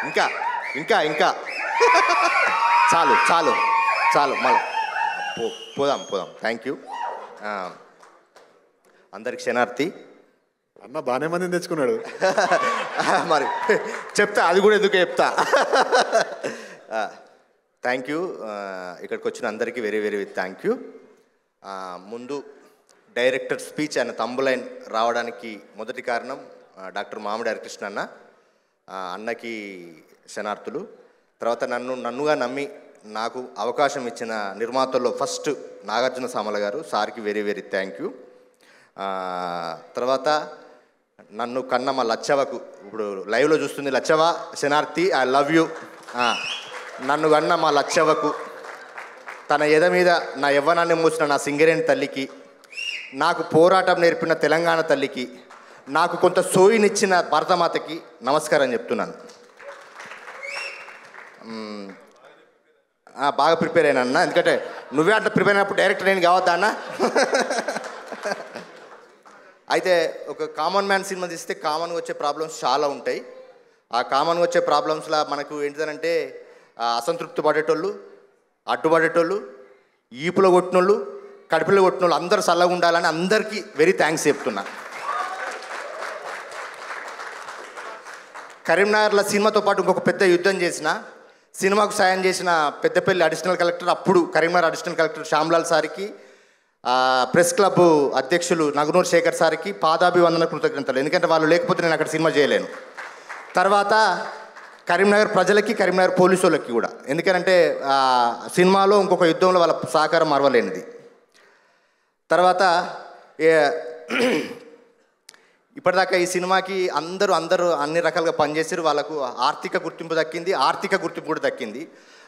ఇంకా ఇంకా ఇంకా చాలు చాలు చాలు మళ్ళీ పోదాం పోదాం. థ్యాంక్ యూ అందరికి క్షణార్థి. అన్న బాగానే మందిని తెచ్చుకున్నాడు. మరి చెప్తా, అది కూడా ఎందుకు చెప్తా. Thank you. ఇక్కడికి వచ్చిన అందరికీ వెరీ వెరీ థ్యాంక్ యూ. ముందు డైరెక్టర్ స్పీచ్ అనే తంబులైన్ రావడానికి మొదటి కారణం డాక్టర్ మామిడి హరికృష్ణ అన్న. అన్నకి శనార్థులు. తర్వాత నన్నుగా నమ్మి నాకు అవకాశం ఇచ్చిన నిర్మాతల్లో ఫస్ట్ నాగార్జున సామల గారు, సార్కి వెరీ వెరీ థ్యాంక్ యూ. తర్వాత నన్ను కన్న మా లచ్చవకు, ఇప్పుడు లైవ్లో చూస్తుంది లచ్చవ, శనార్థి ఐ లవ్ యూ. నన్ను కన్న మా లచ్చవకు, తన ఎద మీద నా యవ్వనాన్ని మూసిన నా సింగరేణి తల్లికి, నాకు పోరాటం నేర్పిన తెలంగాణ తల్లికి, నాకు కొంత సోయినిచ్చిన భారతమాతకి నమస్కారం చెప్తున్నాను. బాగా ప్రిపేర్ అయినా అన్న, ఎందుకంటే నువ్వే అట్లా ప్రిపేర్ అయినప్పుడు డైరెక్టర్ నేను కావద్దా అన్న. అయితే ఒక కామన్ మ్యాన్ సినిమా తీస్తే కామన్గా వచ్చే ప్రాబ్లమ్స్ చాలా ఉంటాయి. ఆ కామన్గా వచ్చే ప్రాబ్లమ్స్లో మనకు ఏంటిదనంటే అసంతృప్తి పడేటోళ్ళు, అడ్డుపడేటోళ్ళు, ఈపులో కొట్టినోళ్ళు, కడుపులో కొట్టినోళ్ళు అందరూ చల్లగా ఉండాలని అందరికీ వెరీ థ్యాంక్స్ చెప్తున్నా. కరీంనగర్లో సినిమాతో పాటు ఇంకొక పెద్ద యుద్ధం చేసిన, సినిమాకు సాయం చేసిన పెద్దపల్లి అడిషనల్ కలెక్టర్, అప్పుడు కరీంనగర్ అడిషనల్ కలెక్టర్ శ్యామ్లాల్ సార్కి, ప్రెస్ క్లబ్ అధ్యక్షులు నగనూరు శేఖర్ సార్కి పాదాభివందన కృతజ్ఞతలు. ఎందుకంటే వాళ్ళు లేకపోతే నేను అక్కడ సినిమా చేయలేను. తర్వాత కరీంనగర్ ప్రజలకి, కరీంనగర్ పోలీసు వాళ్ళకి కూడా, ఎందుకంటే సినిమాలో ఇంకొక యుద్ధంలో వాళ్ళ సహకారం మరవలేనిది. తర్వాత ఇప్పటిదాకా ఈ సినిమాకి అందరూ అన్ని రకాలుగా పనిచేసారు. వాళ్ళకు ఆర్థిక గుర్తింపు దక్కింది, ఆర్థిక గుర్తింపు కూడా దక్కింది.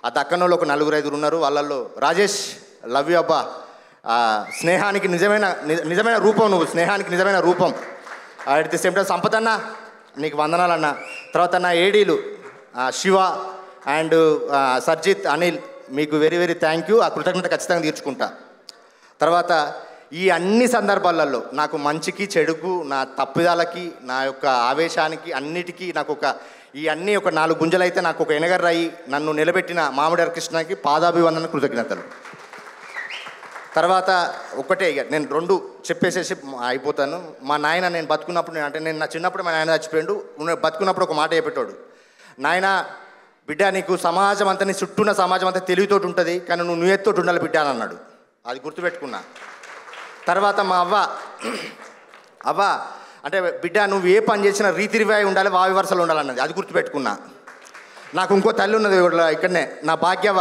ఆ దక్కన వాళ్ళు ఒక 4-5 ఉన్నారు. వాళ్ళల్లో రాజేష్, లవ్ యూ అబ్బా, స్నేహానికి నిజమైన రూపం నువ్వు, స్నేహానికి నిజమైన రూపం. అట్ ది సేమ్ టైం సంపతన్న నీకు వందనాలన్న. తర్వాత నా ఏడీలు శివ అండ్ సర్జిత్, అనిల్, మీకు వెరీ వెరీ థ్యాంక్ యూ. ఆ కృతజ్ఞత ఖచ్చితంగా తీర్చుకుంటా. తర్వాత ఈ అన్ని సందర్భాలలో నాకు మంచికి చెడుకు, నా తప్పిదాలకి, నా యొక్క ఆవేశానికి అన్నిటికీ నాకు ఈ అన్నీ ఒక 4 గుంజలైతే నాకు ఒక ఎనగర్రాయి నన్ను నిలబెట్టిన మామిడి హరికృష్ణకి పాదాభివందన కృతజ్ఞతలు. తర్వాత ఒకటే, ఇక నేను 2 చెప్పేసేసి అయిపోతాను. మా నాయన నేను బతుకున్నప్పుడు, నేను నా చిన్నప్పుడు మా నాయన చచ్చిపోయాడు. బతుకున్నప్పుడు ఒక మాట చెప్పేటోడు, నాయన బిడ్డ నీకు సమాజం అంతా, నీ చుట్టూన్న సమాజం అంతా తెలివితోటి ఉంటుంది, కానీ నువ్వు ఎత్తోటి ఉండాలి బిడ్డ అని అన్నాడు. అది గుర్తుపెట్టుకున్నా. తర్వాత మా అవ్వ అంటే బిడ్డ నువ్వు ఏ పని చేసినా రీతి రివాయి ఉండాలి, వావి వరుసలు ఉండాలన్నది. అది గుర్తుపెట్టుకున్నా. నాకు ఇంకో తల్లి ఉన్నది ఇక్కడనే, నా భాగ్యవ్వ,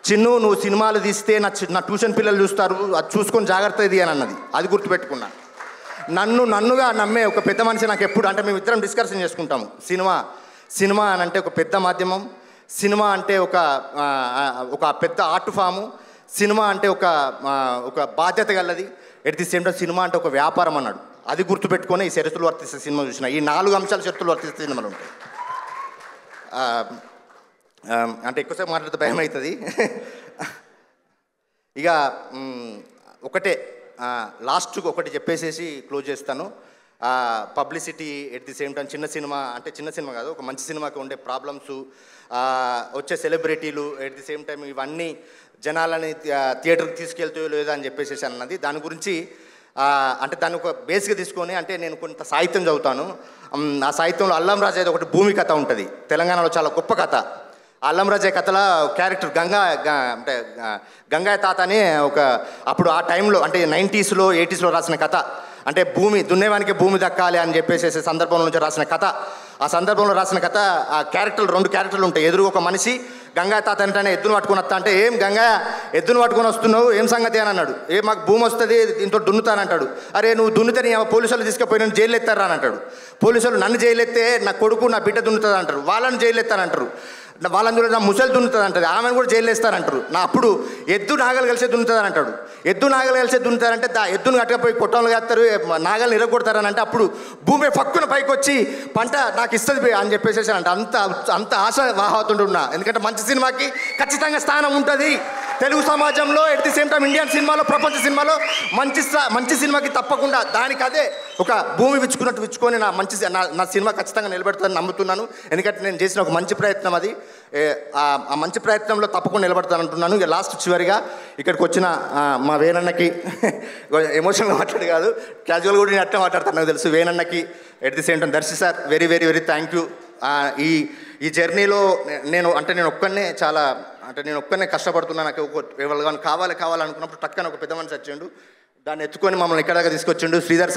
చిన్ను నువ్వు సినిమాలు తీస్తే నా ట్యూషన్ పిల్లలు చూస్తారు, అది చూసుకొని జాగ్రత్త ఇది అని అన్నది. అది గుర్తుపెట్టుకున్నా. నన్నుగా నమ్మే ఒక పెద్ద మనిషి నాకు ఎప్పుడు, అంటే మేము ఇద్దరం డిస్కషన్ చేసుకుంటాము. సినిమా అని అంటే ఒక పెద్ద మాధ్యమం, సినిమా అంటే ఒక పెద్ద ఆర్ట్ ఫాము, సినిమా అంటే ఒక బాధ్యత గలది, at the same time cinema అంటే ఒక వ్యాపారం అన్నాడు. అది గుర్తుపెట్టుకొని ఈ చరిత్రలు వర్తిస్తే సినిమా చూసిన ఈ 4 అంశాలు చరిత్రలు వర్తిస్తే సినిమాలు ఉంటాయి. అంటే ఎక్కువసేపు మాట్లాడితే భయం అవుతుంది. ఇక ఒకటే లాస్ట్కి ఒకటి చెప్పేసేసి క్లోజ్ చేస్తాను. Publicity at the same time చిన్న సినిమా కాదు, ఒక మంచి సినిమాకి ఉండే ప్రాబ్లమ్స్, వచ్చే సెలబ్రిటీలు, ఎట్ ది సేమ్ టైం ఇవన్నీ జనాలని థియేటర్కి తీసుకెళ్తాయో లేదా అని చెప్పేసి అన్నది. దాని గురించి అంటే దాన్ని ఒక బేస్గా తీసుకొని, అంటే నేను కొంత సాహిత్యం చదువుతాను. ఆ సాహిత్యంలో అల్లం రాజయ్య ఒకటి భూమి కథ ఉంటుంది, తెలంగాణలో చాలా గొప్ప కథ. అల్లం రాజయ్య కథలో క్యారెక్టర్ అంటే గంగాయ తాత అని అప్పుడు ఆ టైంలో అంటే 90s, 80s రాసిన కథ. అంటే భూమి దున్నేవానికి భూమి దక్కాలి అని చెప్పేసి సందర్భంలో నుంచి రాసిన కథ. ఆ సందర్భంలో రాసిన కథ. ఆ క్యారెక్టర్లు 2 క్యారెక్టర్లు ఉంటాయి. ఎదురు ఒక మనిషి, గంగాయ తాత అంటేనే ఎద్దును పట్టుకొని వస్తా అంటే, ఏం గంగాయ ఎద్దును పట్టుకొని వస్తున్నావు, ఏం సంగతి అని అన్నాడు. మాకు భూమి వస్తుంది, దీంతో దున్నుతానంటాడు. అరే నువ్వు దున్నుతే నీ పోలీసులు తీసుకుపోయి నన్ను జైలు ఎత్తారా అని అంటాడు. పోలీసులు నన్ను జైలు ఎత్తే నా కొడుకు నా బిడ్డ దున్నుతుంది అంటారు. వాళ్ళని జైలు ఎత్తానంటారు. వాళ్ళందరూ నా ముసలి దున్నుతుంది అంటది, ఆమెను కూడా జైలు వేస్తారంటారు. అప్పుడు ఎద్దు నాగలు కలిసే దున్నుతుందని అంటాడు. ఎద్దు నాగలు కలిసే దున్నుతారంటే ఎద్దును కట్టకపోయి కొట్టంలో వేస్తారు, నాగల్ని ఇరగొడతారని అంటే అప్పుడు భూమి పక్కున పైకి వచ్చి పంట నాకు ఇస్తుంది అని చెప్పేసి అంట. అంత ఆశ వాహతుంటున్నా, ఎందుకంటే మంచి సినిమాకి ఖచ్చితంగా స్థానం ఉంటుంది. తెలుగు సమాజంలో at the same time Indian సినిమాలో, ప్రపంచ సినిమాలో మంచి సినిమాకి తప్పకుండా దానికి అదే ఒక భూమి విచ్చుకొని నా సినిమా ఖచ్చితంగా నిలబెడతానని నమ్ముతున్నాను. ఎందుకంటే నేను చేసిన ఒక మంచి ప్రయత్నం అది. ఆ మంచి ప్రయత్నంలో తప్పకుండా నిలబడతానంటున్నాను. ఇక లాస్ట్ చివరిగా ఇక్కడికి వచ్చిన మా వేణన్నకి ఎమోషనల్గా మాట్లాడు కాదు, క్యాజువల్గా కూడా నేను అట్లా మాట్లాడతాను, నాకు తెలుసు. వేణన్నకి at the same time Darshi sir very very very thank you. ఈ జర్నీలో నేను ఒక్కనే కష్టపడుతున్నాను. నాకు ఎవరు కానీ కావాలనుకున్నప్పుడు టక్కన ఒక పెద్ద మనిషి వచ్చిండు, దాన్ని ఎత్తుకొని మమ్మల్ని ఇక్కడ దాకా తీసుకొచ్చిండు. Sridhar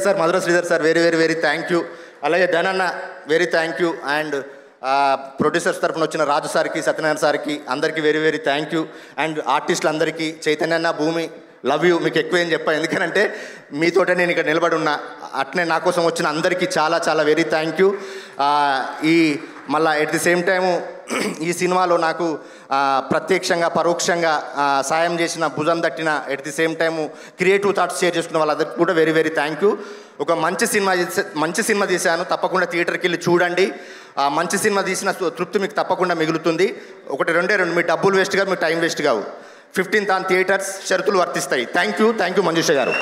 sir Madhura Sridhar sir very very very thank you. అలాగే ధనన్న very thank you. And producers తరఫున వచ్చిన రాజు సార్కి, సత్యనారాయణ సార్కి అందరికీ very very thank you. And ఆర్టిస్టులందరికీ చైతన్య, భూమి, లవ్ యూ. మీకు ఎక్కువ ఏం చెప్పాను, ఎందుకంటే మీతోటే నేను ఇక్కడ నిలబడి ఉన్నా. అట్నే నా కోసం వచ్చిన అందరికీ చాలా చాలా వెరీ థ్యాంక్ యూ. మళ్ళీ ఎట్ ది సేమ్ టైము ఈ సినిమాలో నాకు ప్రత్యక్షంగా పరోక్షంగా సాయం చేసిన, భుజం తట్టిన, at the same time creative thoughts share చేసుకున్న వాళ్ళందరికీ కూడా వెరీ వెరీ థ్యాంక్ యూ. ఒక మంచి సినిమా తీశాను, తప్పకుండా థియేటర్కి వెళ్ళి చూడండి. మంచి సినిమా తీసిన తృప్తి మీకు తప్పకుండా మిగులుతుంది. ఒకటి రెండే మీ డబ్బులు వేస్ట్ కాదు, మీ టైం వేస్ట్ కావు. 15th ఆన్ థియేటర్స్, షరతులు వర్తిస్తాయి. థ్యాంక్ యూ మంజుష గారు.